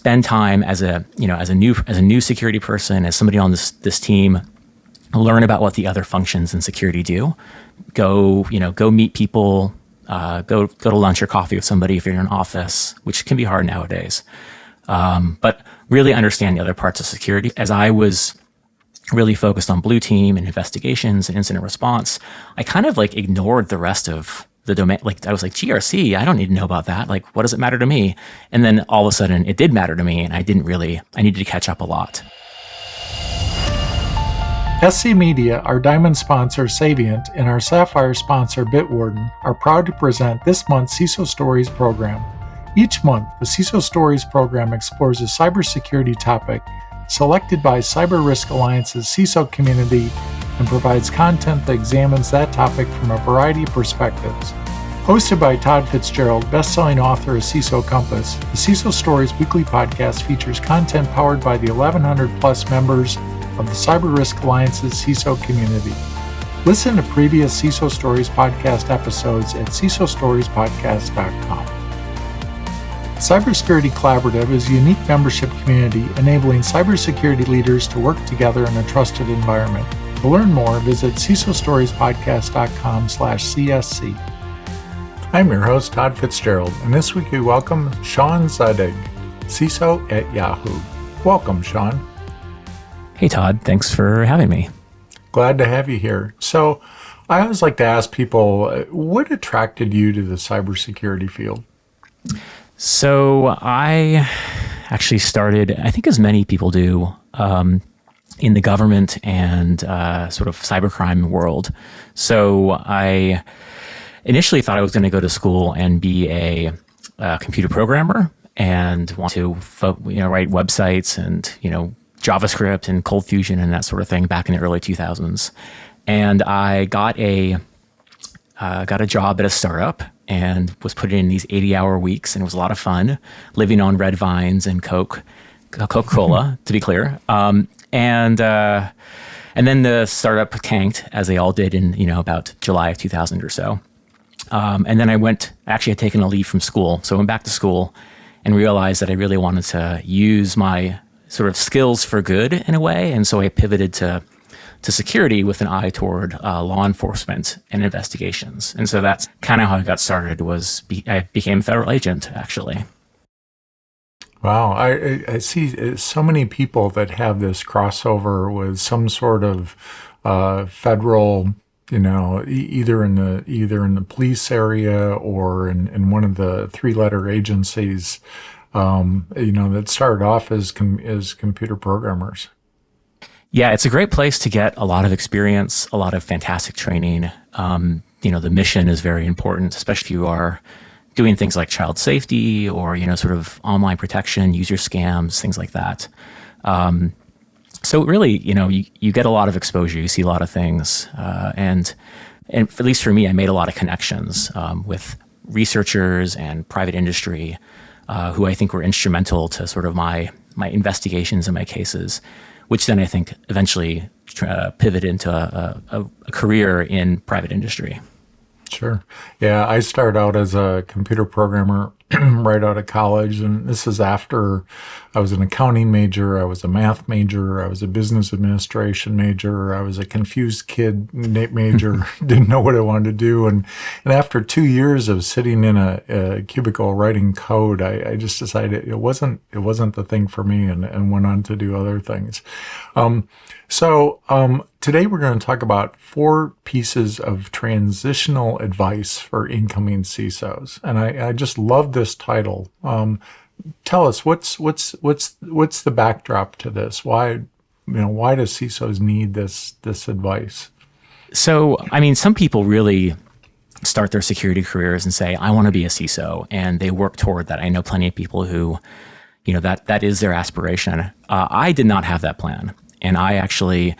spend time as a new security person, as somebody on this team, learn about what the other functions in security do. Go meet people. Go to lunch or coffee with somebody if you're in an office, which can be hard nowadays. But really understand the other parts of security. As I was really focused on blue team and investigations and incident response, I kind of like ignored the rest of the domain. Like I was like, GRC, I don't need to know about that. Like, what does it matter to me? And then all of a sudden it did matter to me, and I needed to catch up a lot. SC Media, our diamond sponsor Savient, and our sapphire sponsor Bitwarden are proud to present this month's CISO Stories program. Each month, the CISO Stories program explores a cybersecurity topic selected by Cyber Risk Alliance's CISO community and provides content that examines that topic from a variety of perspectives. Hosted by Todd Fitzgerald, best-selling author of CISO Compass, the CISO Stories weekly podcast features content powered by the 1,100-plus members of the Cyber Risk Alliance's CISO community. Listen to previous CISO Stories podcast episodes at CISOstoriespodcast.com. Cybersecurity Collaborative is a unique membership community enabling cybersecurity leaders to work together in a trusted environment. To learn more, visit CISOstoriespodcast.com/CSC. I'm your host, Todd Fitzgerald, and this week we welcome Sean Zadig, CISO at Yahoo. Welcome, Sean. Hey, Todd. Thanks for having me. Glad to have you here. So I always like to ask people, what attracted you to the cybersecurity field? So I actually started, I think as many people do, in the government and sort of cybercrime world. So I initially thought I was going to go to school and be a computer programmer and want to write websites and, JavaScript and Cold Fusion and that sort of thing back in the early 2000s. And I got a job at a startup and was put in these 80-hour weeks, and it was a lot of fun, living on red vines and Coca-Cola, to be clear. And then the startup tanked, as they all did in about July of 2000 or so. And then I had taken a leave from school, so I went back to school and realized that I really wanted to use my sort of skills for good in a way, and so I pivoted to security with an eye toward law enforcement and investigations. And so that's kind of how I got started. I became a federal agent, actually. Wow, I see so many people that have this crossover with some sort of federal, either in the police area or in one of the three-letter agencies, that started off as computer programmers. Yeah, it's a great place to get a lot of experience, a lot of fantastic training. The mission is very important, especially if you are doing things like child safety or, sort of online protection, user scams, things like that. So really, you get a lot of exposure, you see a lot of things. And at least for me, I made a lot of connections with researchers and private industry who I think were instrumental to sort of my investigations and my cases, which then I think eventually pivoted into a career in private industry. Sure. Yeah, I started out as a computer programmer right out of college, and this is after I was an accounting major, I was a math major, I was a business administration major, I was a confused kid major, didn't know what I wanted to do, and after 2 years of sitting in a cubicle writing code, I just decided it wasn't the thing for me, and went on to do other things. So today we're going to talk about 4 pieces of transitional advice for incoming CISOs, and I just love this title. Tell us what's the backdrop to this? Why do CISOs need this advice? So, some people really start their security careers and say, I want to be a CISO, and they work toward that. I know plenty of people who, that is their aspiration. I did not have that plan. And I actually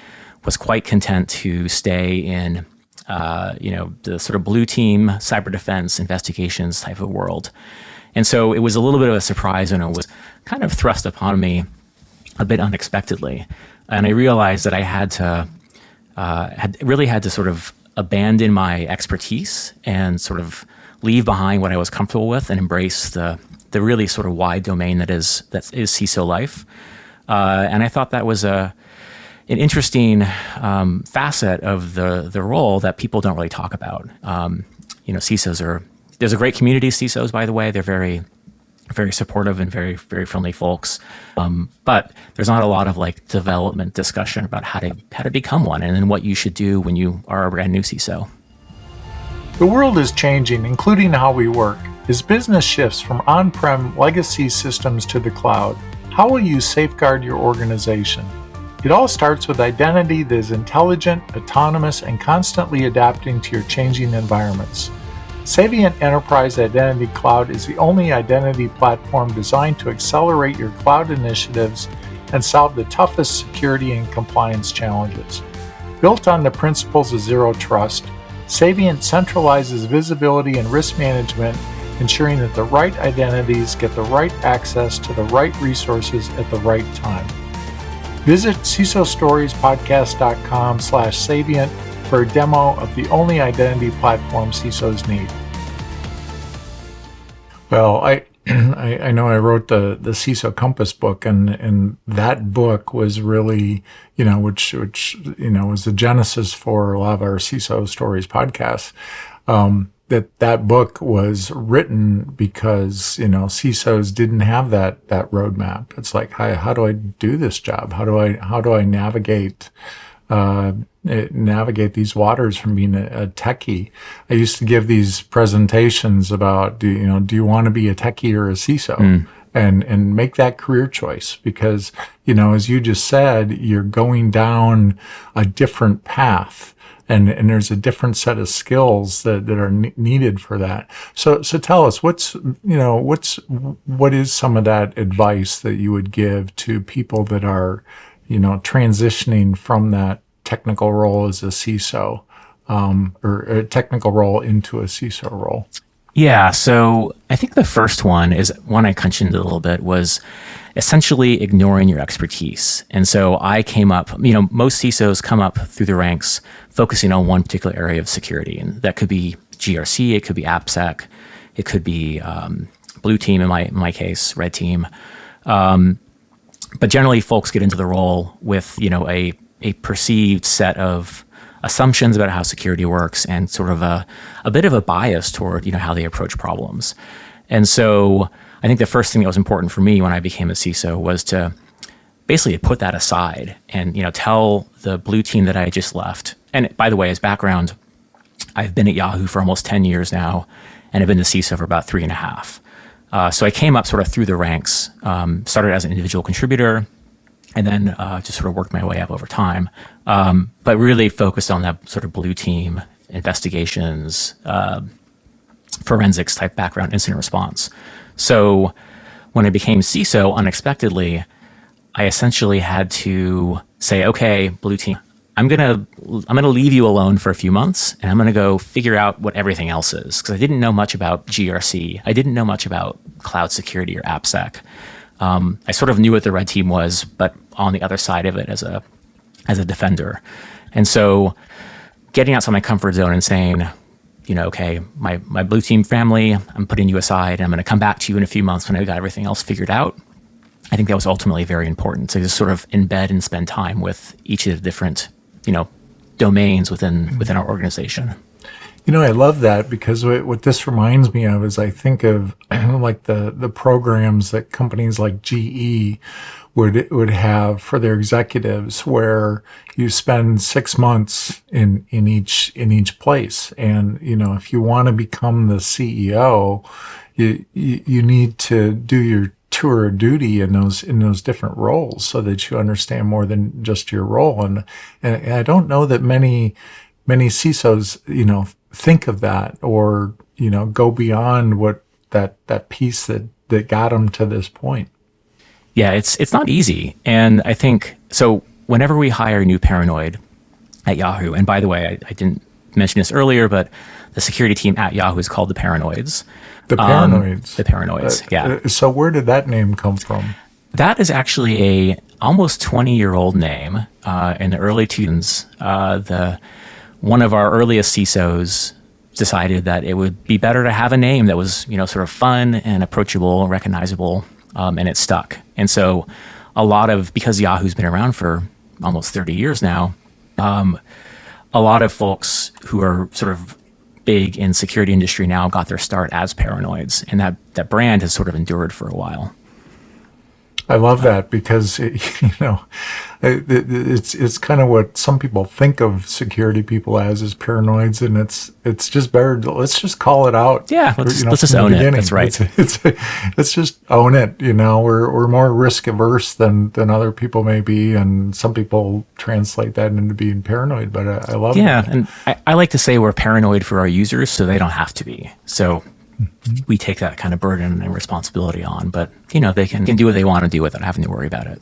was quite content to stay in, the sort of blue team, cyber defense, investigations type of world. And so it was a little bit of a surprise when it was kind of thrust upon me a bit unexpectedly. And I realized that I had to sort of abandon my expertise and sort of leave behind what I was comfortable with and embrace the the really sort of wide domain that is CISO life. And I thought that was an interesting facet of the role that people don't really talk about. CISOs there's a great community of CISOs, by the way. They're very, very supportive and very, very friendly folks. But there's not a lot of like development discussion about how to become one, and then what you should do when you are a brand new CISO. The world is changing, including how we work. As business shifts from on-prem legacy systems to the cloud, how will you safeguard your organization? It all starts with identity that is intelligent, autonomous, and constantly adapting to your changing environments. Savient Enterprise Identity Cloud is the only identity platform designed to accelerate your cloud initiatives and solve the toughest security and compliance challenges. Built on the principles of Zero Trust, Savient centralizes visibility and risk management, ensuring that the right identities get the right access to the right resources at the right time. Visit CISOstoriespodcast.com/Savient for a demo of the only identity platform CISOs need. Well, I know I wrote the CISO Compass book, and that book was really, which was the genesis for a lot of our CISO Stories podcasts. That book was written because CISOs didn't have that roadmap. It's like, how do I do this job? How do I navigate these waters from being a techie? I used to give these presentations about do you want to be a techie or a CISO, and make that career choice, because as you just said, you're going down a different path. And there's a different set of skills that are needed for that. So tell us, what is some of that advice that you would give to people that are, transitioning from that technical role as a CISO, or a technical role into a CISO role? Yeah, so I think the first one is one I mentioned a little bit, was essentially ignoring your expertise. And so I came up, most CISOs come up through the ranks focusing on one particular area of security. And that could be GRC, it could be AppSec, it could be blue team in my case, red team. But generally folks get into the role with, a perceived set of assumptions about how security works and sort of a bit of a bias toward, how they approach problems. And so I think the first thing that was important for me when I became a CISO was to basically put that aside and, tell the blue team that I just left. And by the way, as background, I've been at Yahoo for almost 10 years now, and I've been the CISO for about 3.5. So I came up sort of through the ranks, started as an individual contributor, and then just sort of worked my way up over time. But really focused on that sort of blue team investigations, forensics type background, incident response. So when I became CISO, unexpectedly, I essentially had to say, okay, blue team, I'm gonna leave you alone for a few months, and I'm gonna go figure out what everything else is, because I didn't know much about GRC. I didn't know much about cloud security or AppSec. I sort of knew what the red team was, but on the other side of it as a defender. And so getting outside my comfort zone and saying, okay, my blue team family, I'm putting you aside, and I'm going to come back to you in a few months when I got everything else figured out. I think that was ultimately very important, to just sort of embed and spend time with each of the different, domains within our organization. I love that, because what this reminds me of is I think of like the programs that companies like GE would have for their executives, where you spend 6 months in each place. And, if you want to become the CEO, you need to do your tour of duty in those different roles, so that you understand more than just your role. And I don't know that many CISOs, think of that, or, go beyond what that piece that got them to this point. Yeah, it's not easy. And I think, so whenever we hire a new paranoid at Yahoo, and by the way, I didn't mention this earlier, but the security team at Yahoo is called the Paranoids. The Paranoids. The Paranoids, yeah. So where did that name come from? That is actually a almost 20-year-old name. In the early 2000s, one of our earliest CISOs decided that it would be better to have a name that was, sort of fun and approachable and recognizable, and it stuck. And so because Yahoo's been around for almost 30 years now, a lot of folks who are sort of big in security industry now got their start as Paranoids, and that brand has sort of endured for a while. I love that because it's kind of what some people think of security people as is paranoids, and it's just better. Let's just call it out. Yeah, let's just own it. That's right. Let's just own it. We're more risk averse than other people may be, and some people translate that into being paranoid. But I love that. Yeah, and I like to say we're paranoid for our users, so they don't have to be. So we take that kind of burden and responsibility on, but they can do what they want to do without having to worry about it.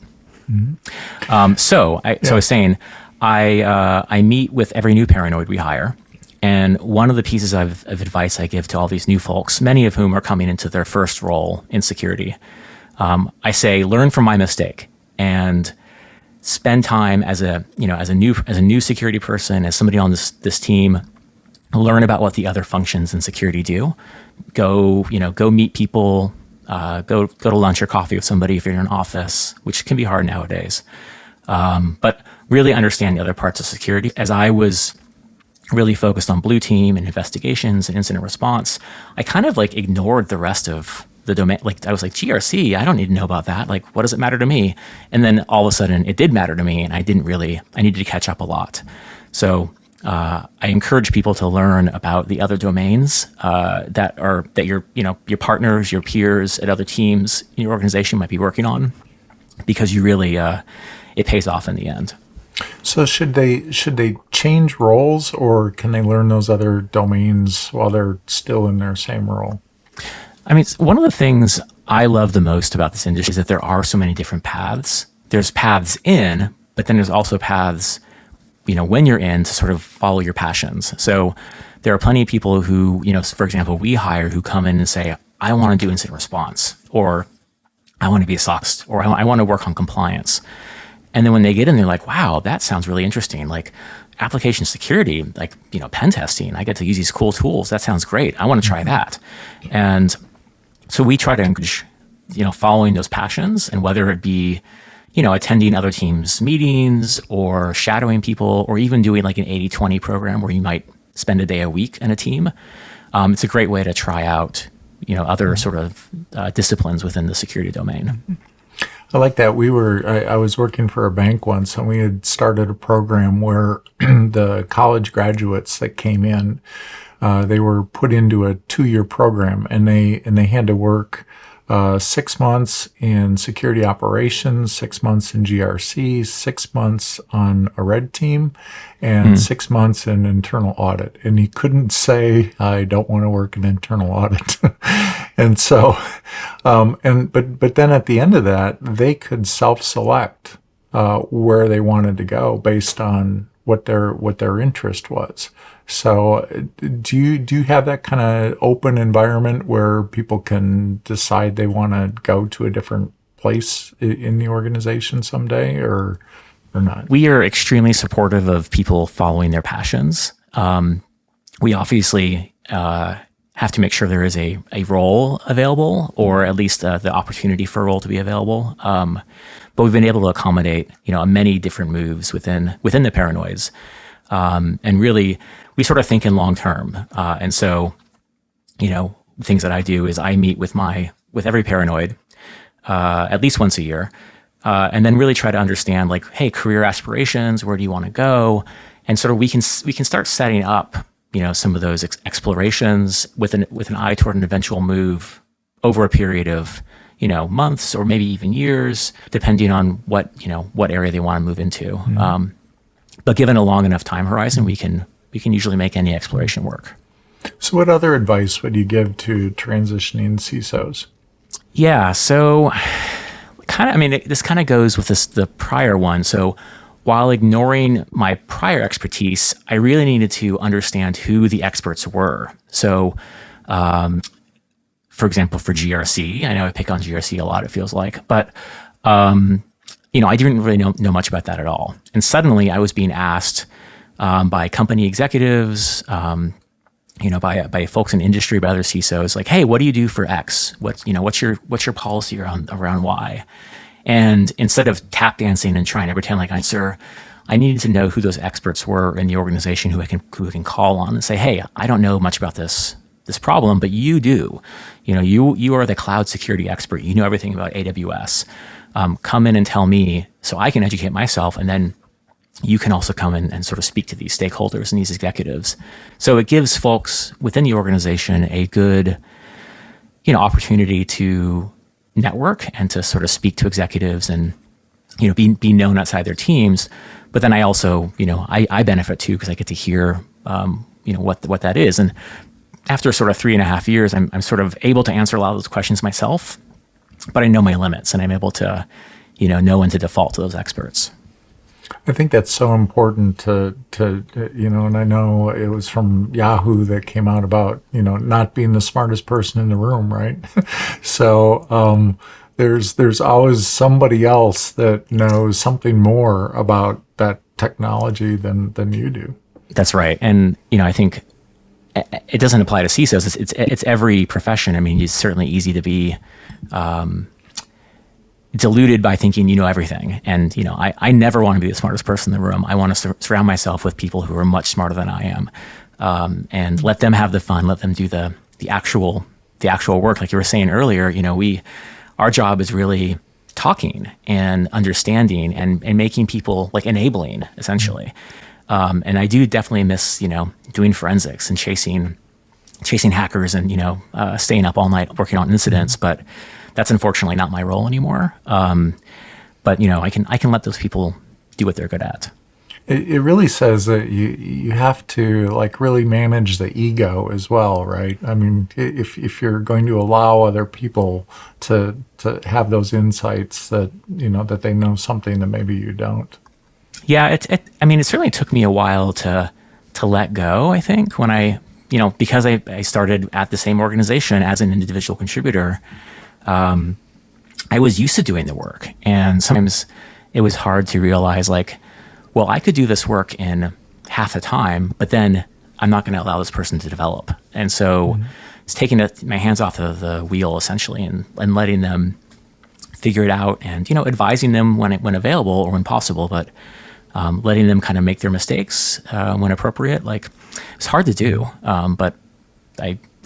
So I was saying, I meet with every new Paranoid we hire, and one of the pieces of advice I give to all these new folks, many of whom are coming into their first role in security, I say, learn from my mistake and spend time as a new security person, as somebody on this team. Learn about what the other functions in security do. Go meet people. Go to lunch or coffee with somebody if you're in an office, which can be hard nowadays. But really understand the other parts of security. As I was really focused on blue team and investigations and incident response, I kind of ignored the rest of the domain. I was like, GRC, I don't need to know about that. What does it matter to me? And then all of a sudden it did matter to me, and I needed to catch up a lot. So I encourage people to learn about the other domains that your partners, your peers at other teams in your organization might be working on, because you really it pays off in the end. So should they change roles, or can they learn those other domains while they're still in their same role? I mean, one of the things I love the most about this industry is that there are so many different paths. There's paths in, but then there's also paths when you're in, to sort of follow your passions. So there are plenty of people who, for example, we hire, who come in and say, I want to do incident response, or I want to be a SOC, or I want to work on compliance. And then when they get in, they're like, wow, that sounds really interesting. Application security, pen testing, I get to use these cool tools. That sounds great. I want to try that. And so we try to encourage, following those passions, and whether it be attending other teams' meetings, or shadowing people, or even doing an 80-20 program where you might spend a day a week in a team. It's a great way to try out, other sort of disciplines within the security domain. I like that. I was working for a bank once, and we had started a program where the college graduates that came in, they were put into a 2-year program, and they had to work 6 months in security operations, 6 months in GRC, 6 months on a red team, and 6 months in internal audit. And he couldn't say, I don't want to work in internal audit. And so, but then at the end of that, they could self-select where they wanted to go based on what their interest was. So do you have that kind of open environment where people can decide they want to go to a different place in the organization someday, or not? We are extremely supportive of people following their passions. We obviously have to make sure there is a role available, or at least the opportunity for a role to be available. But we've been able to accommodate many different moves within the Paranoids. And really, we sort of think in long term. And so, things that I do is I meet with every Paranoid at least once a year, and then really try to understand, hey, career aspirations, where do you want to go? And sort of we can start setting up, some of those explorations with an eye toward an eventual move over a period of months, or maybe even years, depending on what area they want to move into. But given a long enough time horizon, we can usually make any exploration work. So what other advice would you give to transitioning CISOs? Yeah, so this kind of goes with the prior one. So while ignoring my prior expertise, I really needed to understand who the experts were. So, for example, for GRC, I know I pick on GRC a lot, it feels like, but I didn't really know much about that at all. And suddenly I was being asked by company executives, by folks in industry, by other CISOs, like, hey, what do you do for X? What's your policy around Y? And instead of tap dancing and trying to pretend like I needed to know who those experts were in the organization who I can call on and say, hey, I don't know much about this problem, but you do. You are the cloud security expert. You know everything about AWS. Come in and tell me so I can educate myself, and then you can also come in and sort of speak to these stakeholders and these executives. So it gives folks within the organization a good, opportunity to network and to sort of speak to executives and, be known outside their teams. But then I also, I benefit too because I get to hear, what that is. And after sort of 3.5 years, I'm sort of able to answer a lot of those questions myself, but I know my limits and I'm able to, know when to default to those experts. I think that's so important to and I know it was from Yahoo that came out about, not being the smartest person in the room, right? So there's always somebody else that knows something more about that technology than you do. That's right. And, I think it doesn't apply to CISOs. It's every profession. I mean, it's certainly easy to be deluded by thinking you know everything. And, I never want to be the smartest person in the room. I want to surround myself with people who are much smarter than I am, and let them have the fun, let them do the actual work. Like you were saying earlier, our job is really talking and understanding and making people, like, enabling, essentially. And I do definitely miss, doing forensics and chasing hackers and, staying up all night working on incidents. But that's unfortunately not my role anymore. But I can let those people do what they're good at. It really says that you have to, like, really manage the ego as well, right? I mean, if you're going to allow other people to have those insights that that they know something that maybe you don't. Yeah, it certainly took me a while to let go. I think when I because I started at the same organization as an individual contributor. I was used to doing the work, and sometimes it was hard to realize, like, well, I could do this work in half the time, but then I'm not going to allow this person to develop. And so it's taking my hands off the wheel, essentially, and letting them figure it out and, advising them when available or when possible, but letting them kind of make their mistakes when appropriate. Like, it's hard to do, but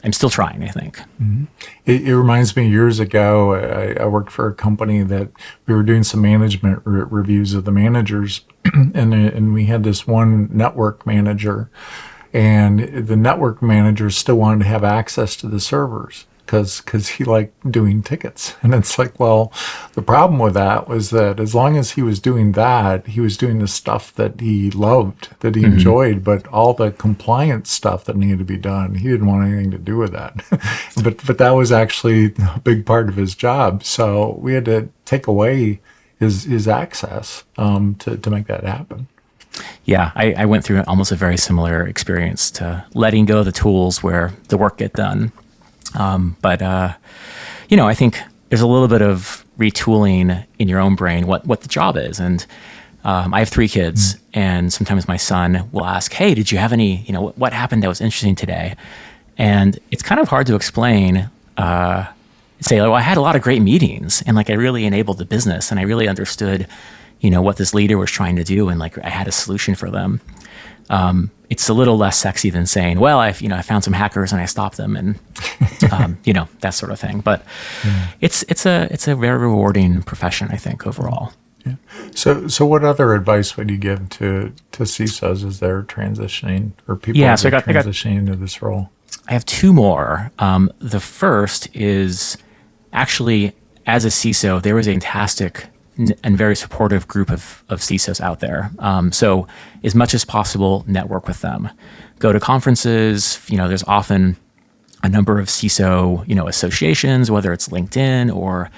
I'm still trying, I think. Mm-hmm. It reminds me, years ago, I worked for a company that we were doing some management reviews of the managers, and we had this one network manager, and the network manager still wanted to have access to the servers because he liked doing tickets. And it's like, well, the problem with that was that as long as he was doing that, he was doing the stuff that he loved, that he enjoyed, but all the compliance stuff that needed to be done, he didn't want anything to do with that. but that was actually a big part of his job. So we had to take away his access to make that happen. Yeah, I went through almost a very similar experience to letting go of the tools where the work get done. But I think there's a little bit of retooling in your own brain what the job is. And I have 3 kids, and sometimes my son will ask, hey, did you have any, what happened that was interesting today? And it's kind of hard to explain, say, well, I had a lot of great meetings, and, like, I really enabled the business, and I really understood, what this leader was trying to do, and, like, I had a solution for them. It's a little less sexy than saying, well, I found some hackers and I stopped them, and that sort of thing. But it's a very rewarding profession, I think, overall. Yeah. So what other advice would you give to CISOs as they're transitioning, or people transitioning into this role? I have 2 more. The first is actually, as a CISO, there was a fantastic and very supportive group of CISOs out there. So as much as possible, network with them. Go to conferences. There's often a number of CISO, associations, whether it's LinkedIn or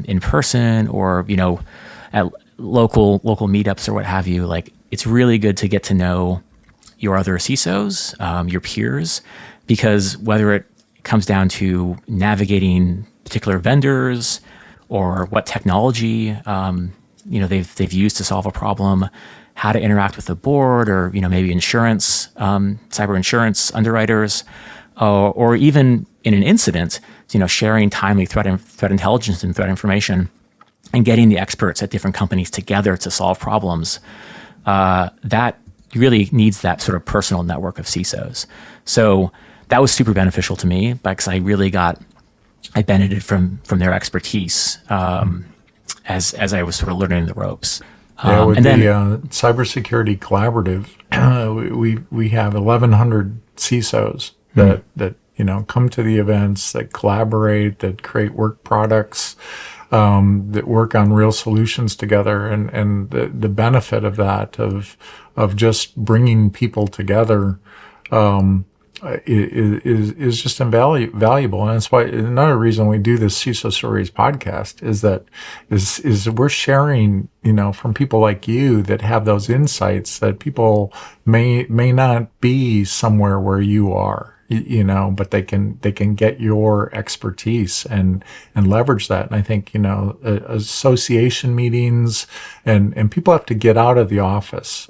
in person or, at local meetups or what have you. Like, it's really good to get to know your other CISOs, your peers, because whether it comes down to navigating particular vendors or what technology, they've used to solve a problem, how to interact with the board, or maybe insurance, cyber insurance underwriters, or even in an incident, sharing timely threat intelligence and threat information, and getting the experts at different companies together to solve problems. That really needs that sort of personal network of CISOs. So that was super beneficial to me because I benefited from their expertise as I was sort of learning the ropes. Yeah, with And the then, Cybersecurity Collaborative, we have 1,100 CISOs that come to the events, that collaborate, that create work products, that work on real solutions together, and the benefit of that of just bringing people together is just valuable. And that's why another reason we do this CISO Stories podcast is we're sharing, from people like you that have those insights that people may not be somewhere where you are, but they can get your expertise and leverage that. And I think, association meetings and people have to get out of the office.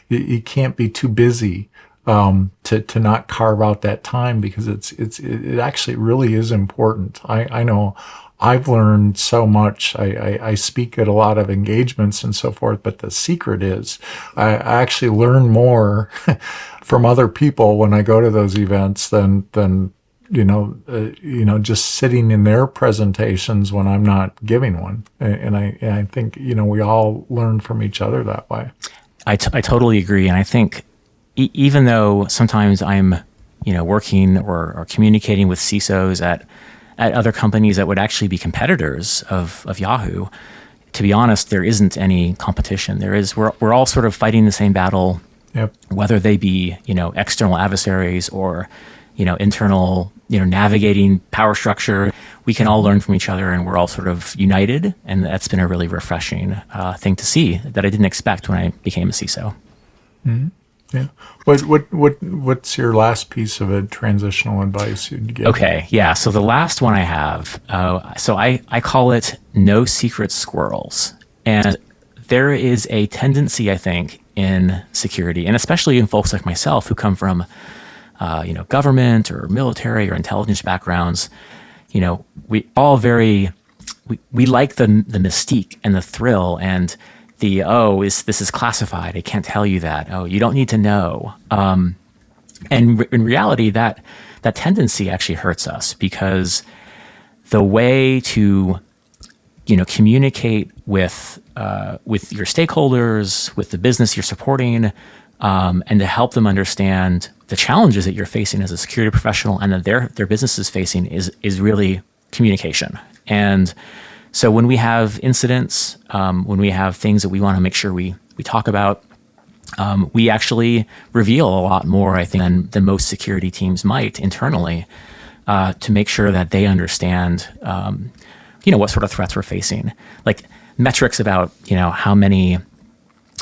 You can't be too busy to not carve out that time, because it actually really is important. I know I've learned so much. I speak at a lot of engagements and so forth, but the secret is I actually learn more from other people when I go to those events than just sitting in their presentations when I'm not giving one. And I think, we all learn from each other that way. I totally agree. And I think even though sometimes I'm, working or communicating with CISOs at other companies that would actually be competitors of Yahoo, to be honest, there isn't any competition. We're all sort of fighting the same battle, Yep. whether they be, external adversaries or, internal, navigating power structure. We can all learn from each other, and we're all sort of united. And that's been a really refreshing thing to see that I didn't expect when I became a CISO. Mm-hmm. Yeah. What's your last piece of transitional advice you'd give? Okay. Yeah. So the last one I have, I call it no secret squirrels. And there is a tendency, I think, in security, and especially in folks like myself who come from, government or military or intelligence backgrounds, we all we like the mystique and the thrill and this is classified. I can't tell you that. Oh, you don't need to know. And in reality, that tendency actually hurts us, because the way to, communicate with your stakeholders, with the business you're supporting, and to help them understand the challenges that you're facing as a security professional and that their business is facing is really communication. And so when we have incidents, when we have things that we want to make sure we talk about, we actually reveal a lot more, I think, than most security teams might internally, to make sure that they understand, what sort of threats we're facing. Like metrics about, how many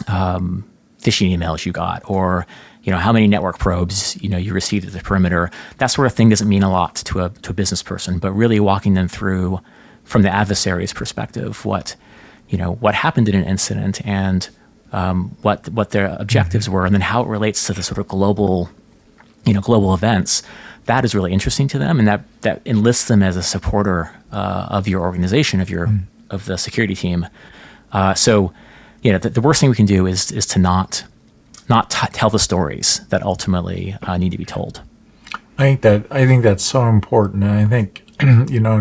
phishing emails you got, or how many network probes you received at the perimeter. That sort of thing doesn't mean a lot to a business person, but really walking them through, from the adversary's perspective, what happened in an incident, and what their objectives were, and then how it relates to the sort of global events. That is really interesting to them, and that enlists them as a supporter of your organization, of the security team. So the worst thing we can do is to not tell the stories that ultimately need to be told. I think that's so important, and I think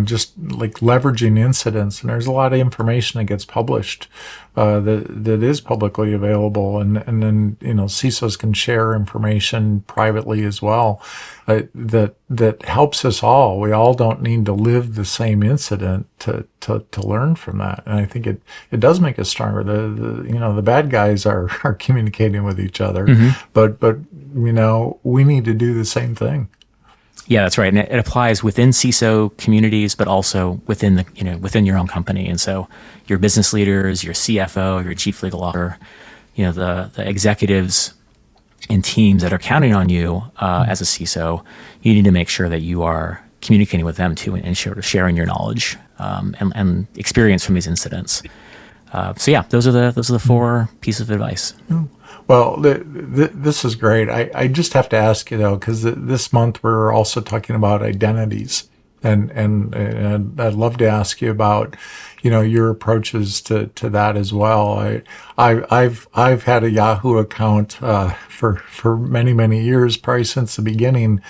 just like leveraging incidents, and there's a lot of information that gets published that is publicly available, and then CISOs can share information privately as well. That helps us all. We all don't need to live the same incident to learn from that, and I think it does make us stronger. The bad guys are communicating with each other, but we need to do the same thing. Yeah, that's right, and it applies within CISO communities, but also within within your own company. And so, your business leaders, your CFO, your chief legal officer, the executives and teams that are counting on you as a CISO, you need to make sure that you are communicating with them too, and sharing your knowledge and experience from these incidents. So yeah, those are the four pieces of advice. Well, this is great. I just have to ask you though, because this month we're also talking about identities, and I'd love to ask you about, your approaches to that as well. I've had a Yahoo account for many years, probably since the beginning.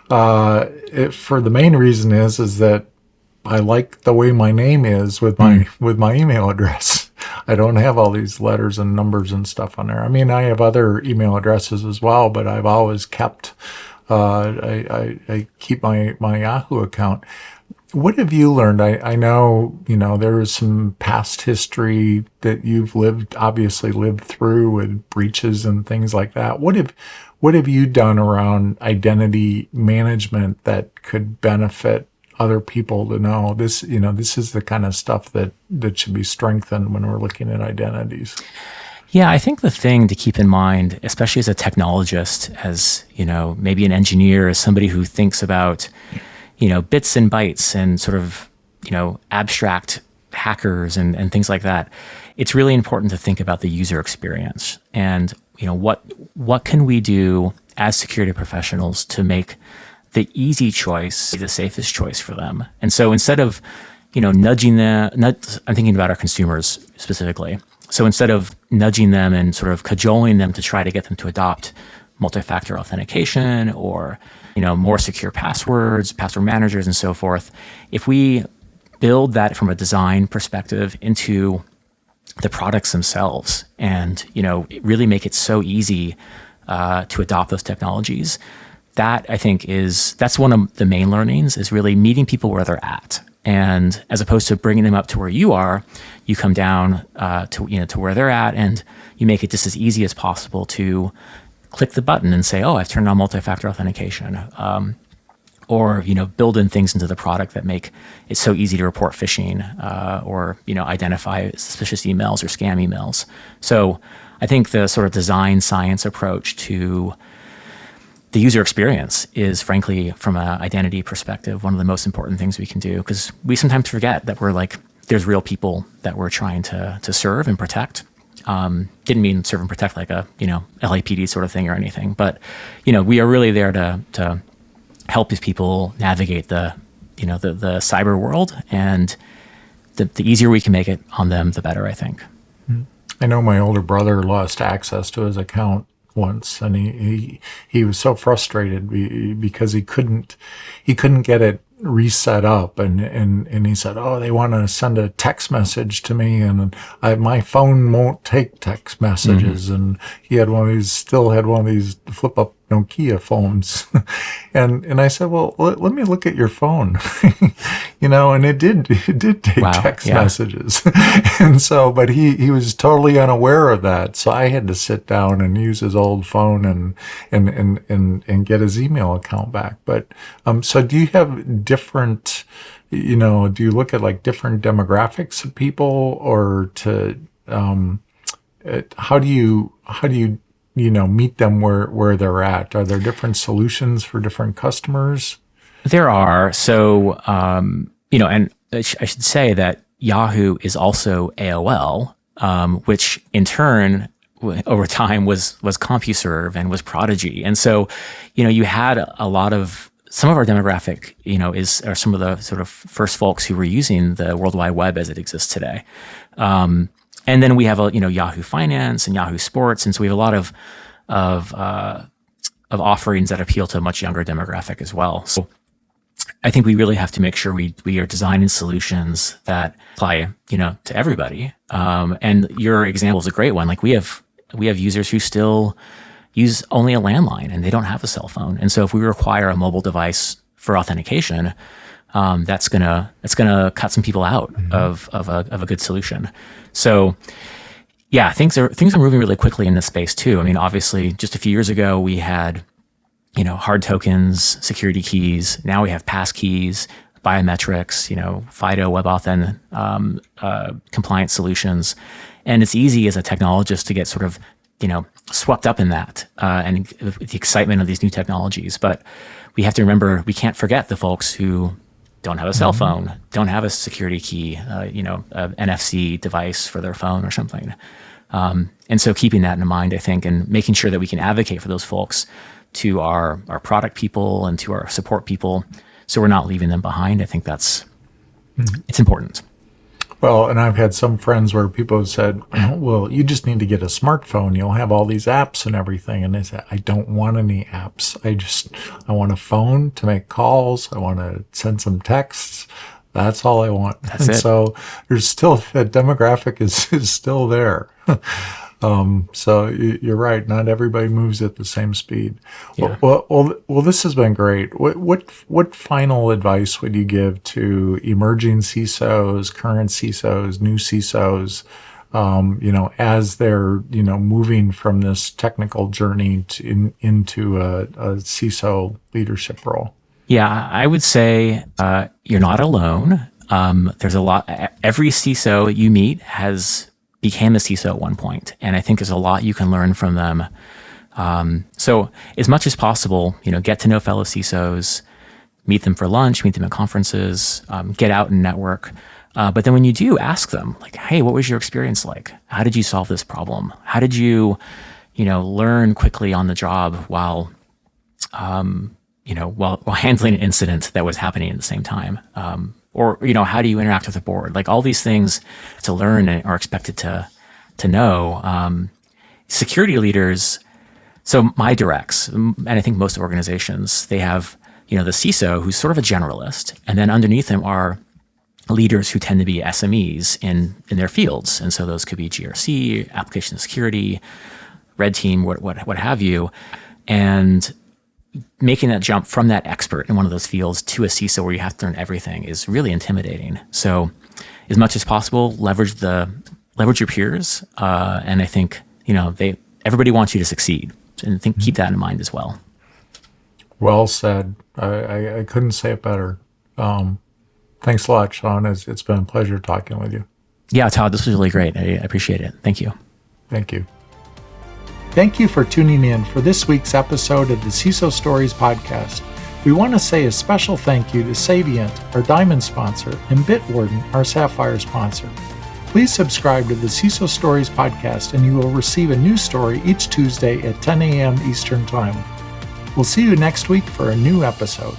For the main reason is that I like the way my name is with my email address. I don't have all these letters and numbers and stuff on there. I mean, I have other email addresses as well, but I've always kept I keep my Yahoo account. What have you learned? I know, there is some past history that you've obviously lived through with breaches and things like that. What have you done around identity management that could benefit other people to know this is the kind of stuff that should be strengthened when we're looking at identities? Yeah, I think the thing to keep in mind, especially as a technologist, as maybe an engineer, as somebody who thinks about bits and bytes and sort of abstract hackers and things like that, it's really important to think about the user experience and what can we do as security professionals to make the easy choice the safest choice for them. And so instead of nudging them, I'm thinking about our consumers specifically. So instead of nudging them and sort of cajoling them to try to get them to adopt multi-factor authentication or more secure passwords, password managers, and so forth, if we build that from a design perspective into the products themselves and really make it so easy to adopt those technologies, that I think that's one of the main learnings, is really meeting people where they're at. And as opposed to bringing them up to where you are, you come down to where they're at, and you make it just as easy as possible to click the button and say, "Oh, I've turned on multi-factor authentication," or build in things into the product that make it so easy to report phishing or identify suspicious emails or scam emails. So I think the sort of design science approach to the user experience is, frankly, from an identity perspective, one of the most important things we can do, because we sometimes forget that there's real people that we're trying to serve and protect. Didn't mean serve and protect like a LAPD sort of thing or anything, but we are really there to help these people navigate the cyber world, and the easier we can make it on them, the better, I think. I know my older brother lost access to his account once, and he was so frustrated because he couldn't get it reset up, and he said, "Oh, they want to send a text message to me, and my phone won't take text messages." And he still had one of these flip up Nokia phones, and I said, "Well, let me look at your phone," and it did take text messages, and so, but he was totally unaware of that, so I had to sit down and use his old phone and get his email account back. But so do you have different, do you look at like different demographics of people, or how do you meet them where they're at? Are there different solutions for different customers? There are. So, and I should say that Yahoo is also AOL, which in turn, over time was CompuServe and was Prodigy. And so, you had some of our demographic, are some of the sort of first folks who were using the World Wide Web as it exists today. And then we have Yahoo Finance and Yahoo Sports, and so we have a lot of offerings that appeal to a much younger demographic as well. So I think we really have to make sure we are designing solutions that apply to everybody. And your example is a great one. Like we have users who still use only a landline and they don't have a cell phone, and so if we require a mobile device for authentication, that's gonna cut some people out of a good solution. So yeah, things are moving really quickly in this space too. I mean, obviously, just a few years ago we had hard tokens, security keys. Now we have pass keys, biometrics, FIDO, WebAuthn, compliance solutions, and it's easy as a technologist to get sort of swept up in that and the excitement of these new technologies. But we have to remember, we can't forget the folks who don't have a cell phone, don't have a security key, an NFC device for their phone or something. And so keeping that in mind, I think, and making sure that we can advocate for those folks to our product people and to our support people, so we're not leaving them behind. I think it's important. Well, and I've had some friends where people have said, well, you just need to get a smartphone. You'll have all these apps and everything. And I said, I don't want any apps. I want a phone to make calls. I want to send some texts. That's all I want. That's it. So there's still, that demographic is still there. So you're right. Not everybody moves at the same speed. Yeah. Well, this has been great. What final advice would you give to emerging CISOs, current CISOs, new CISOs, as they're, moving from this technical journey into a CISO leadership role? Yeah, I would say you're not alone. There's a lot. Every CISO you meet became a CISO at one point, and I think there's a lot you can learn from them. So as much as possible, get to know fellow CISOs, meet them for lunch, meet them at conferences, get out and network. But then when you do, ask them, like, hey, what was your experience like? How did you solve this problem? How did you, learn quickly on the job while handling an incident that was happening at the same time? Or, how do you interact with the board? Like, all these things to learn and are expected to know. Security leaders, so my directs, and I think most organizations, they have, the CISO, who's sort of a generalist, and then underneath him are leaders who tend to be SMEs in their fields. And so those could be GRC, application security, red team, what have you. And making that jump from that expert in one of those fields to a CISO where you have to learn everything is really intimidating. So as much as possible, leverage your peers. And I think, everybody wants you to succeed, and keep that in mind as well. Well said. I couldn't say it better. Thanks a lot, Sean. It's been a pleasure talking with you. Yeah, Todd, this was really great. I appreciate it. Thank you. Thank you. Thank you for tuning in for this week's episode of the CISO Stories podcast. We want to say a special thank you to Savient, our diamond sponsor, and Bitwarden, our sapphire sponsor. Please subscribe to the CISO Stories podcast and you will receive a new story each Tuesday at 10 a.m. Eastern Time. We'll see you next week for a new episode.